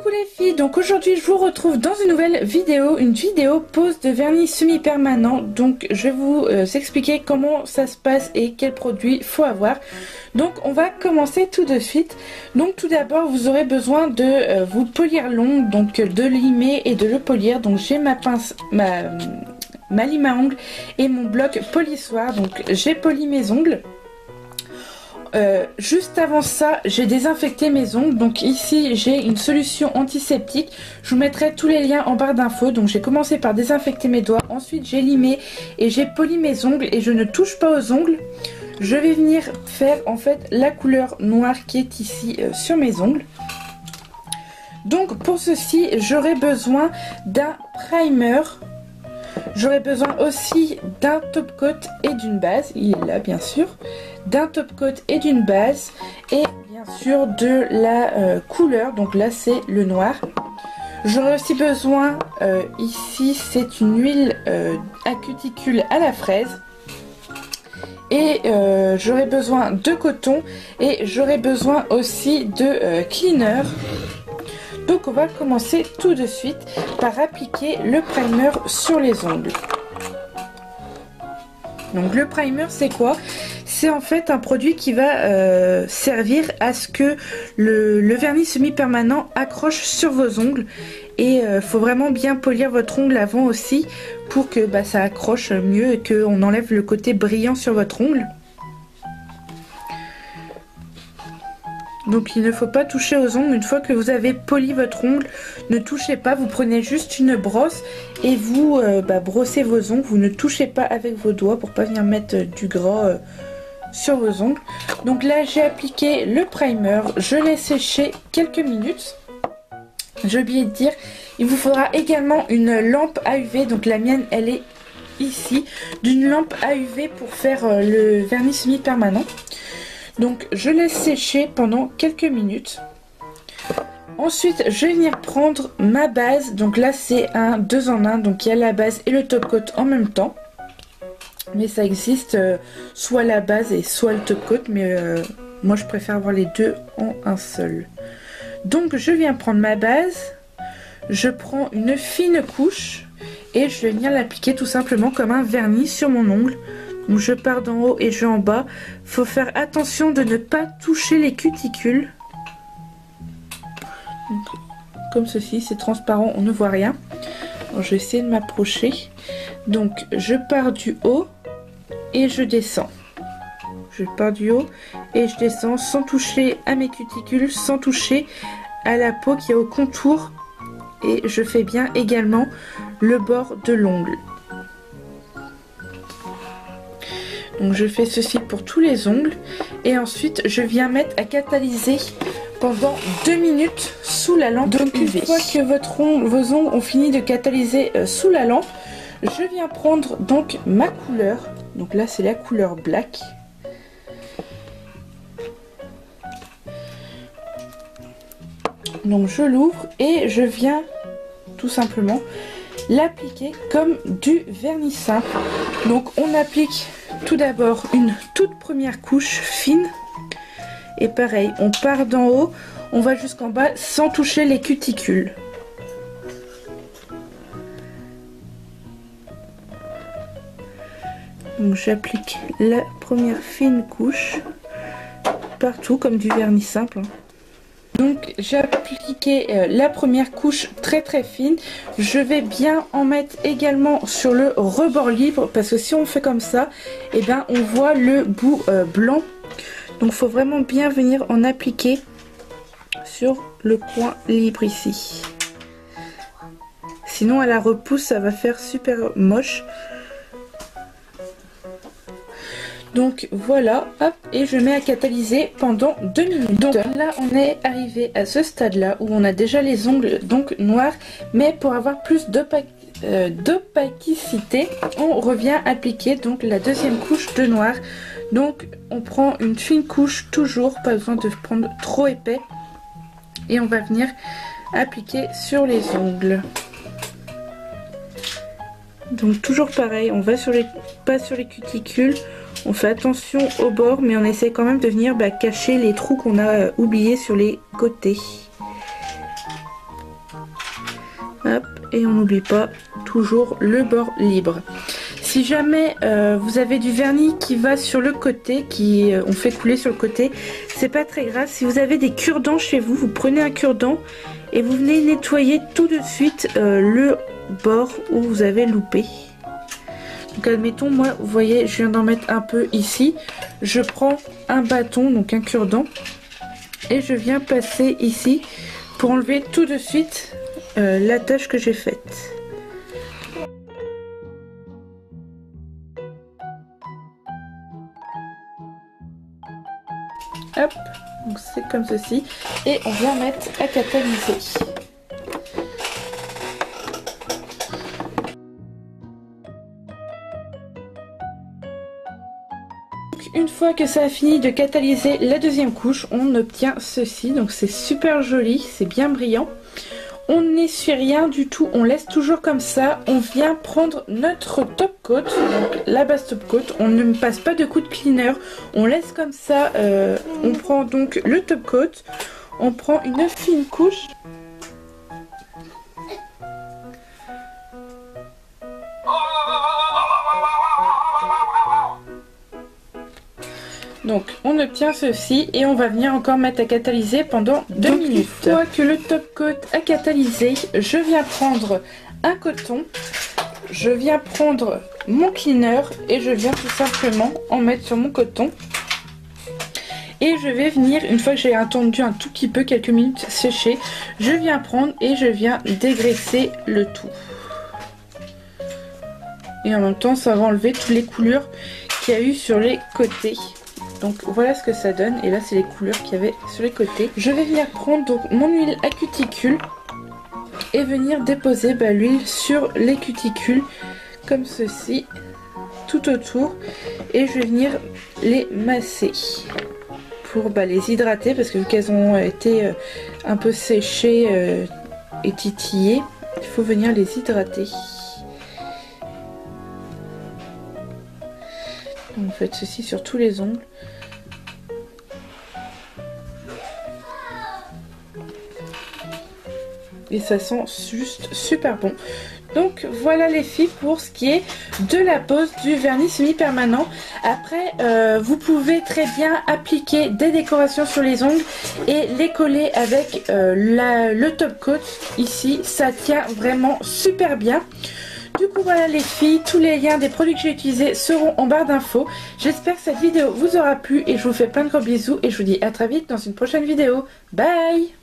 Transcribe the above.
Coucou les filles, donc aujourd'hui je vous retrouve dans une nouvelle vidéo, une vidéo pose de vernis semi-permanent. Donc je vais vous expliquer comment ça se passe et quels produits faut avoir. Donc on va commencer tout de suite. Donc tout d'abord vous aurez besoin de vous polir l'ongle, donc de limer et de le polir. Donc j'ai ma pince, ma lime à ongles et mon bloc polissoir. Donc j'ai poli mes ongles. Juste avant ça, j'ai désinfecté mes ongles. Donc ici, j'ai une solution antiseptique. Je vous mettrai tous les liens en barre d'infos. Donc j'ai commencé par désinfecter mes doigts. Ensuite, j'ai limé et j'ai poli mes ongles. Et je ne touche pas aux ongles. Je vais venir faire en fait la couleur noire qui est ici sur mes ongles. Donc pour ceci, j'aurai besoin d'un primer. J'aurai besoin aussi d'un top coat et d'une base, il est là bien sûr, d'un top coat et d'une base et bien sûr de la couleur, donc là c'est le noir. J'aurai aussi besoin, ici c'est une huile à cuticule à la fraise et j'aurai besoin de coton et j'aurai besoin aussi de cleaner. Donc on va commencer tout de suite par appliquer le primer sur les ongles. Donc le primer c'est quoi? C'est en fait un produit qui va servir à ce que le vernis semi-permanent accroche sur vos ongles. Et faut vraiment bien polir votre ongle avant aussi pour que ça accroche mieux et qu'on enlève le côté brillant sur votre ongle. Donc il ne faut pas toucher aux ongles. Une fois que vous avez poli votre ongle, ne touchez pas, vous prenez juste une brosse et vous brossez vos ongles. Vous ne touchez pas avec vos doigts pour pas venir mettre du gras sur vos ongles. Donc là j'ai appliqué le primer, je l'ai séché quelques minutes. J'ai oublié de dire, il vous faudra également une lampe à UV. Donc la mienne elle est ici, d'une lampe à UV pour faire le vernis semi-permanent. Donc je laisse sécher pendant quelques minutes. Ensuite je vais venir prendre ma base. Donc là c'est un 2 en 1. Donc il y a la base et le top coat en même temps. Mais ça existe soit la base et soit le top coat. Mais moi je préfère avoir les deux en un seul. Donc je viens prendre ma base. Je prends une fine couche. Et je vais venir l'appliquer tout simplement comme un vernis sur mon ongle. Donc je pars d'en haut et je vais en bas. Faut faire attention de ne pas toucher les cuticules. Donc, comme ceci, c'est transparent, on ne voit rien. Alors, je vais essayer de m'approcher. Donc je pars du haut et je descends. Je pars du haut et je descends sans toucher à mes cuticules, sans toucher à la peau qui est au contour. Et je fais bien également le bord de l'ongle. Donc je fais ceci pour tous les ongles et ensuite je viens mettre à catalyser pendant 2 minutes sous la lampe UV. Une fois que vos ongles ont fini de catalyser sous la lampe, je viens prendre donc ma couleur. Donc là c'est la couleur black. Donc je l'ouvre et je viens tout simplement l'appliquer comme du vernis simple. Donc on applique tout d'abord une toute première couche fine et pareil on part d'en haut, on va jusqu'en bas sans toucher les cuticules. Donc j'applique la première fine couche partout comme du vernis simple. Donc j'ai appliqué la première couche très fine. Je vais bien en mettre également sur le rebord libre parce que si on fait comme ça, et bien on voit le bout blanc. Donc il faut vraiment bien venir en appliquer sur le coin libre ici. Sinon à la repousse ça va faire super moche. Donc voilà, hop, et je mets à catalyser pendant 2 minutes. Donc là on est arrivé à ce stade là où on a déjà les ongles donc noirs, mais pour avoir plus d'opacité, on revient appliquer donc la deuxième couche de noir. Donc on prend une fine couche, toujours pas besoin de prendre trop épais, et on va venir appliquer sur les ongles. Donc toujours pareil, on va pas sur les cuticules. On fait attention au bord, mais on essaie quand même de venir cacher les trous qu'on a oubliés sur les côtés. Hop, et on n'oublie pas toujours le bord libre. Si jamais vous avez du vernis qui va sur le côté, on fait couler sur le côté, c'est pas très grave. Si vous avez des cure-dents chez vous, vous prenez un cure-dent et vous venez nettoyer tout de suite le bord où vous avez loupé. Donc admettons, moi vous voyez, je viens d'en mettre un peu ici. Je prends un bâton, donc un cure-dent, et je viens passer ici pour enlever tout de suite la tâche que j'ai faite. Hop, donc c'est comme ceci, et on vient mettre à catalyser. Une fois que ça a fini de catalyser la deuxième couche, on obtient ceci. Donc c'est super joli, c'est bien brillant. On n'essuie rien du tout, on laisse toujours comme ça. On vient prendre notre top coat, donc la base top coat. On ne passe pas de coup de cleaner, on laisse comme ça. On prend donc le top coat, on prend une fine couche. Donc on obtient ceci et on va venir encore mettre à catalyser pendant 2 minutes. Une fois que le top coat a catalysé, je viens prendre un coton, je viens prendre mon cleaner et je viens tout simplement en mettre sur mon coton. Et je vais venir, une fois que j'ai attendu un tout petit peu, quelques minutes sécher, je viens prendre et je viens dégraisser le tout. Et en même temps ça va enlever toutes les coulures qu'il y a eu sur les côtés. Donc voilà ce que ça donne, et là c'est les couleurs qu'il y avait sur les côtés. Je vais venir prendre donc mon huile à cuticule et venir déposer l'huile sur les cuticules comme ceci, tout autour, et je vais venir les masser pour les hydrater, parce que vu qu'elles ont été un peu séchées et titillées, il faut venir les hydrater. Vous faites ceci sur tous les ongles. Et ça sent juste super bon. Donc voilà les filles pour ce qui est de la pose du vernis semi-permanent. Après vous pouvez très bien appliquer des décorations sur les ongles et les coller avec le top coat ici. Ça tient vraiment super bien. Du coup voilà les filles, tous les liens des produits que j'ai utilisés seront en barre d'infos. J'espère que cette vidéo vous aura plu et je vous fais plein de gros bisous et je vous dis à très vite dans une prochaine vidéo. Bye!